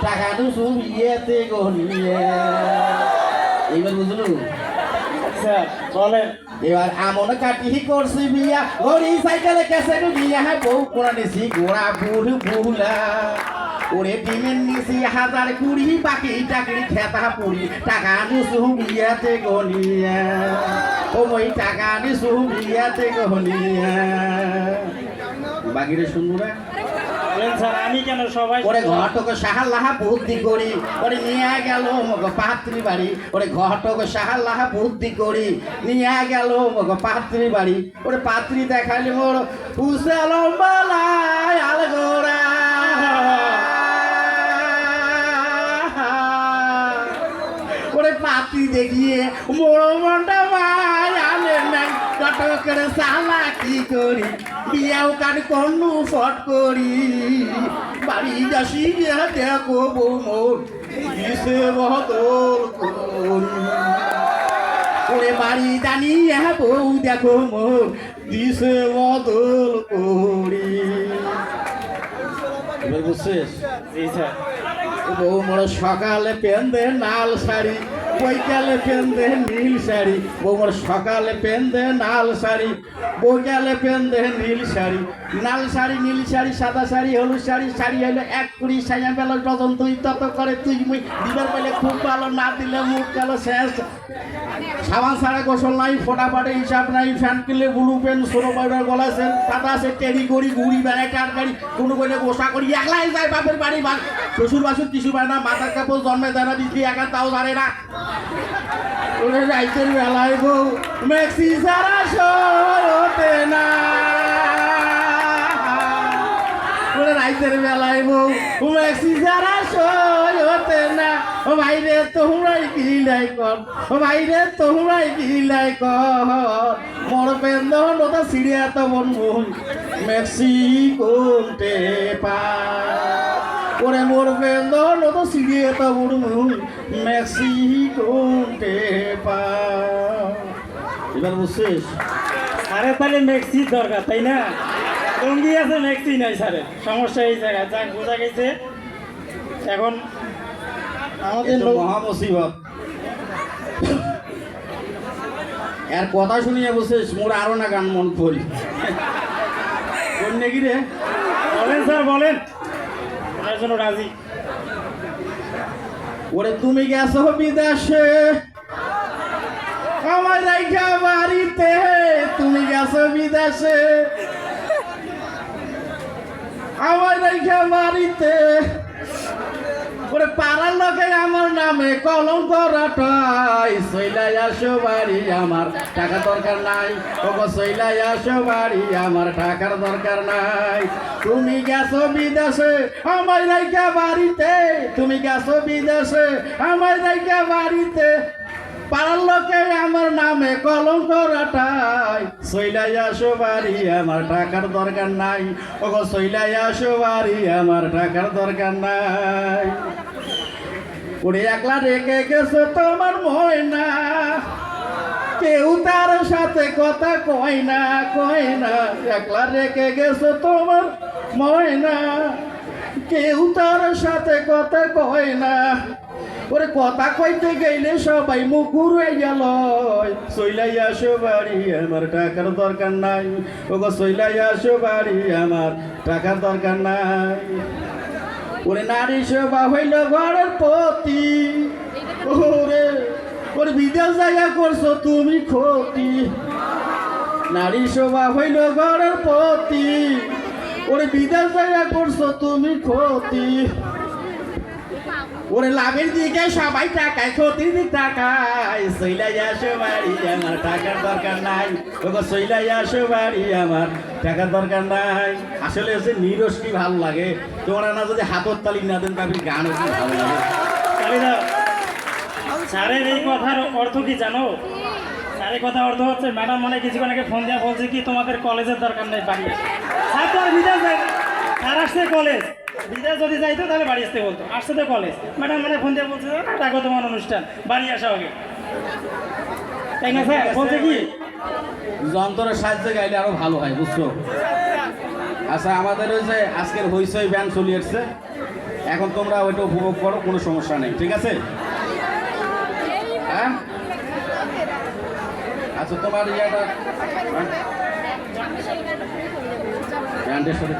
টাকা তো সব ইয়েতে গনিয়ে এইবার বুঝলো স্যার বলেন এবার আমন কাটি করছি বিয়া ঘড়ি সাইকেলে কেসে বিয়া হ্যাঁ বউ কোনা নিছি গোড়া বুড় বুড়লা ওরে ডিমের নিছি 1020 বাকি টাকরি খেতা পুরি টাকা নিছু বিয়াতে গনিয়া ও মই টাকা নিছু বিয়াতে গনিয়া বাকিরে শুনবো বলেন স্যার আমি কেন সবাই ওরে ঘটক সাহাল্লাহা বুদ্ধি করি ওরে নিয়ে গেল মগ পাত্রী বাড়ি ওরে ঘটক সাহাল্লাহা বুদ্ধি করি নিয়ে গেল মগ পাত্রী বাড়ি ওরে পাত্রী দেখালি মোর উসে লম্বালায় আলগোড়া ওরে পাত্রী দেখিয়ে মোর মনটা মায় আলে নাই ঘটকের সালা কি করি বিয়াও কান কন্নু ফট করি বাড়ি যাসি দেখো বউ মোর দিছে বদল করি ওরে বাড়ি জানি বউ দেখো মোর দিছে বদল করি এবার বুঝছিস জি স্যার বউ মোর সকালে পেন্দে নাল শাড়ি বৈকালে পেন্দে নীল শাড়ি বউ মোর সকালে পেন্দে নাল শাড়ি বৈকালে পেন্দে নীল শাড়ি নাল শাড়ি নীল শাড়ি সাদা শাড়ি হলুদ শাড়ি শাড়ি হলো 1 সাইয়া বেলা ডজন তুই তত করে তুই মুই দিবার পেলে খুব ভালো না দিলে মুখ গেল শেষ সাবান ছাড়া গোসল নাই ফোটাফাটে হিসাব নাই ফ্যান কিনলে ব্লু পেন সোনো পাউডার গলাছেন টাটা আছে টেরি করি ঘুড়ি বেড়ায় টার গাড়ি কোনো কইলে গোসা করি একলাই যায় বাপের বাড়ি শ্বশুর বাসুর কিছু পায় না মাথার কাপড় জন্মে দেয় না বিক্রি একা তাও জানে না ওরে রাইতের বেলায় বউ মেক্সি সারা সরতে না ওরে রাইতের বেলায় বউ মেক্সি সারা সরতে না ও ভাইরে তোমরাই গিলাই কর ও ভাইরে তোমরাই গিলাই কর মোর পেন্দন ওটা সিরিয়া তো বন মেক্সি কোনতে পা ওরে মোর পেন্দন ওটা সিরিয়া তো বন মেক্সি কোনতে পা এবার বুঝছিস স্যারের তাহলে মেক্সি দরকার তাই না লুঙ্গি আছে মেক্সি নাই স্যারের সমস্যা এই জায়গায় যাক বোঝা গেছে এখন আমাদের লোক মহা মুসিবত এর কথা শুনিয়ে বসেছ মোর আরো না গান মন পড়ি কোন নাকি রে বলেন স্যার বলেন আমার জন্য রাজি ওরে তুমি গেছো বিদেশে আমার রাইখা বাড়িতে তুমি গেছো বিদেশে আমার রাইখা বাড়িতে ওরে পাড়ার লোকে আমার নামে কলঙ্ক রটাই সইলাই আসো বাড়ি আমার টাকা দরকার নাই ওগো সইলাই আসো বাড়ি আমার টাকার দরকার নাই তুমি গেছো বিদেশে আমার রাইখা বাড়িতে তুমি গেছো বিদেশে আমার রাইখা বাড়িতে পাড়ার লোকে আমার নামে কলঙ্ক রটাই সইলাই আসো বাড়ি আমার টাকার দরকার নাই ওগো সইলাই আসো বাড়ি আমার টাকার দরকার নাই ওরে একলা রেখে গেছো তোমার ময়না কেউ তার সাথে কথা কয় না একলা রেখে গেছো তোমার ময়না কেউ তার সাথে কথা কয় না ওরে কথা কইতে গেলে সবাই মুকুর হয়ে গেল সইলাই আসো বাড়ি আমার টাকার দরকার নাই ওগো সইলাই আসো বাড়ি আমার টাকার দরকার নাই ওরে নারী সেবা হইল ঘরের প্রতি ওরে ওরে বিদেশ জায়গা করছো তুমি ক্ষতি নারী সেবা হইল ঘরের প্রতি ওরে বিদেশ জায়গা করছো তুমি ক্ষতি ওরে লাভের দিকে সবাই টাকায় ক্ষতির দিক টাকায় সইলাই আসো বাড়ি আমার টাকার দরকার নাই ওগো সইলাই আসো বাড়ি আমার টাকার দরকার নাই আসলে হচ্ছে নিরস কি ভালো লাগে তোমরা না যদি হাতর তালি না দেন তাহলে গানও কি ভালো লাগে কালিদা স্যারের এই কথার অর্থ কি জানো স্যারের কথা অর্থ হচ্ছে ম্যাডাম মানে কিছুক্ষণ আগে ফোন দেওয়া বলছে কি তোমাদের কলেজের দরকার নেই বাড়ি স্যার তো আর বিদেশ যায় স্যার আসছে কলেজ বিদেশ যদি যাইতো তাহলে বাড়ি আসতে বলতো আসছে তো কলেজ ম্যাডাম মানে ফোন দিয়ে বলছে ডাকো তোমার অনুষ্ঠান বাড়ি আসা আগে তাই না স্যার বলছে কি যন্ত্রের সাহায্যে গাইলে আরো ভালো হয় বুঝছো আচ্ছা আমাদের ওই যে আজকের হইচই ব্যান্ড চলে আসছে এখন তোমরা ওইটা উপভোগ করো, কোনো সমস্যা নেই, ঠিক আছে? হ্যাঁ, আচ্ছা তোমার ইয়াটা ব্যান্ডের সাথে